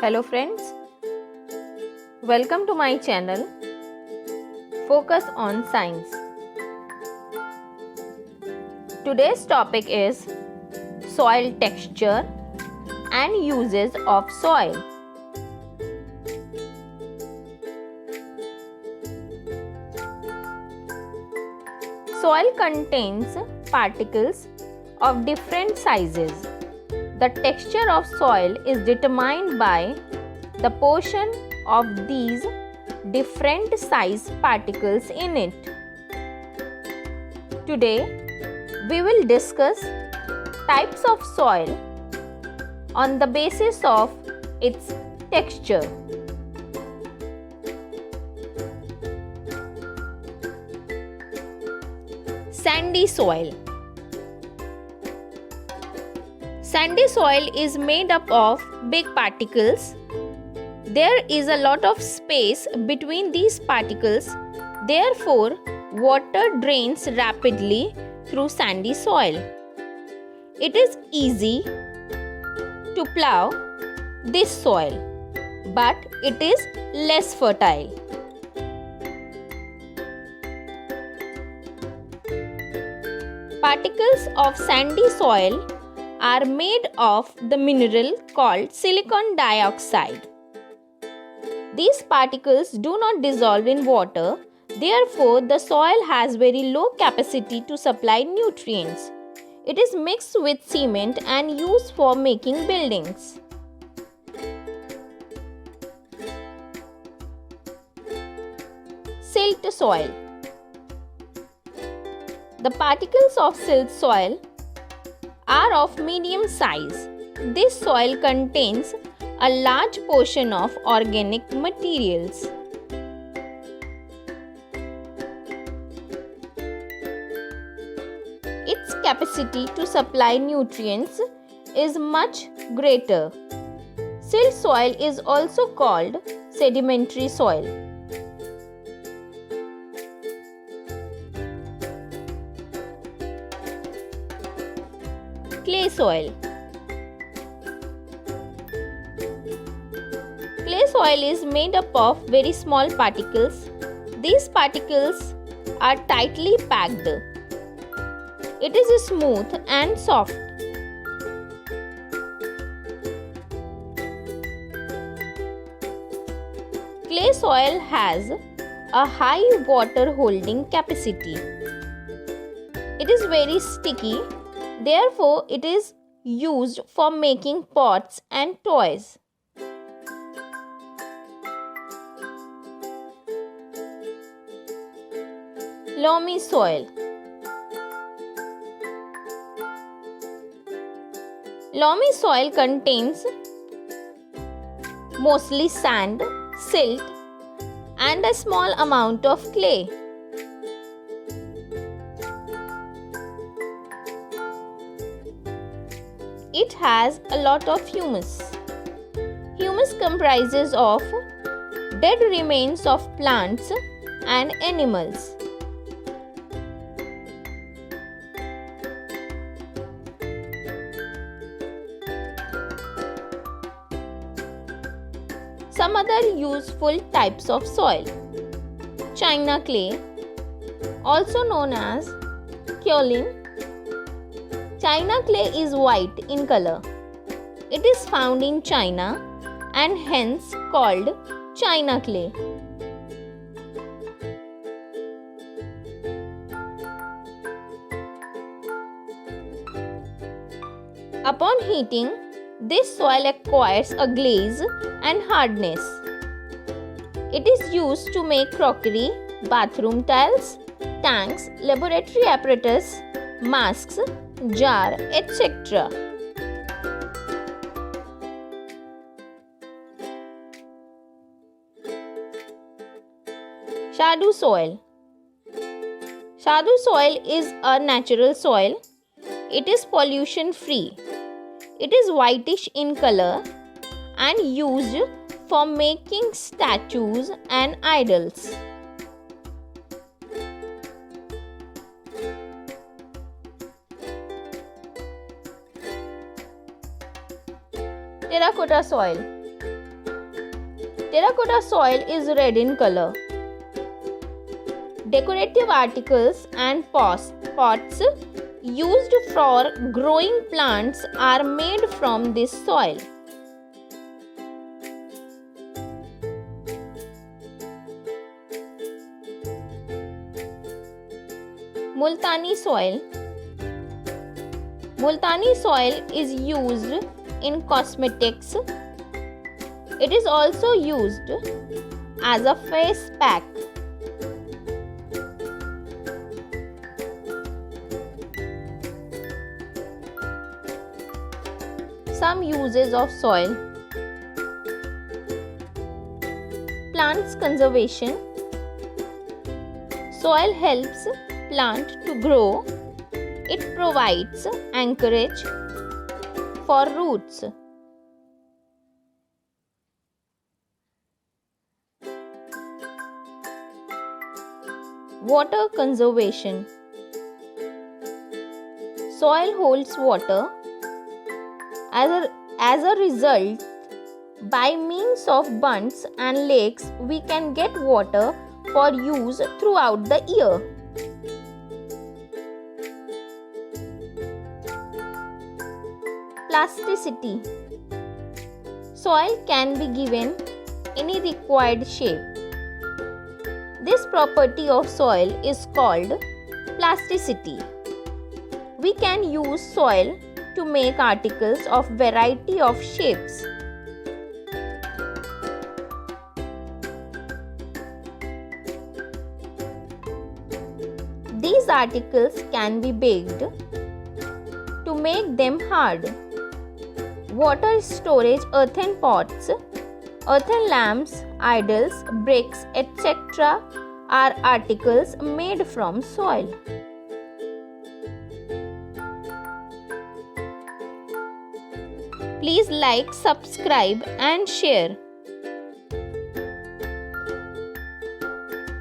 Hello friends, welcome to my channel Focus on Science. Today's topic is soil texture and uses of soil. Soil contains particles of different sizes. The texture of soil is determined by the portion of these different size particles in it. Today, we will discuss types of soil on the basis of its texture. Sandy soil. Sandy soil is made up of big particles. There is a lot of space between these particles. Therefore, water drains rapidly through sandy soil. It is easy to plow this soil, but it is less fertile. Particles of sandy soil are made of the mineral called silicon dioxide. These particles do not dissolve in water, therefore the soil has very low capacity to supply nutrients. It is mixed with cement and used for making buildings. Silt soil. The particles of silt soil are of medium size. This soil contains a large portion of organic materials. Its capacity to supply nutrients is much greater. Silt soil is also called sedimentary soil. Clay soil. Clay soil is made up of very small particles. These particles are tightly packed. It is smooth and soft. Clay soil has a high water holding capacity. It is very sticky. Therefore, it is used for making pots and toys. Loamy soil. Loamy soil contains mostly sand, silt, and a small amount of clay. It has a lot of humus. Humus comprises of dead remains of plants and animals. Some other useful types of soil. China clay, also known as kaolin. China clay is white in color. It is found in China and hence called China clay. Upon heating, this soil acquires a glaze and hardness. It is used to make crockery, bathroom tiles, tanks, laboratory apparatus, masks, jar, etc. Shadu soil. Shadu soil is a natural soil. It is pollution free. It is whitish in color and used for making statues and idols. Terracotta soil. Terracotta soil is red in color. Decorative articles and pots used for growing plants are made from this soil. Multani soil. Multani soil is used in cosmetics. It is also used as a face pack. Some uses of soil. Plants conservation. Soil helps plant to grow. It provides anchorage for roots. Water conservation. Soil holds water. As a result, by means of bunds and lakes, we can get water for use throughout the year. Plasticity. Soil can be given any required shape. This property of soil is called plasticity. We can use soil to make articles of variety of shapes. These articles can be baked to make them hard. Water storage, earthen pots, earthen lamps, idols, bricks, etc. are articles made from soil. Please like, subscribe and share.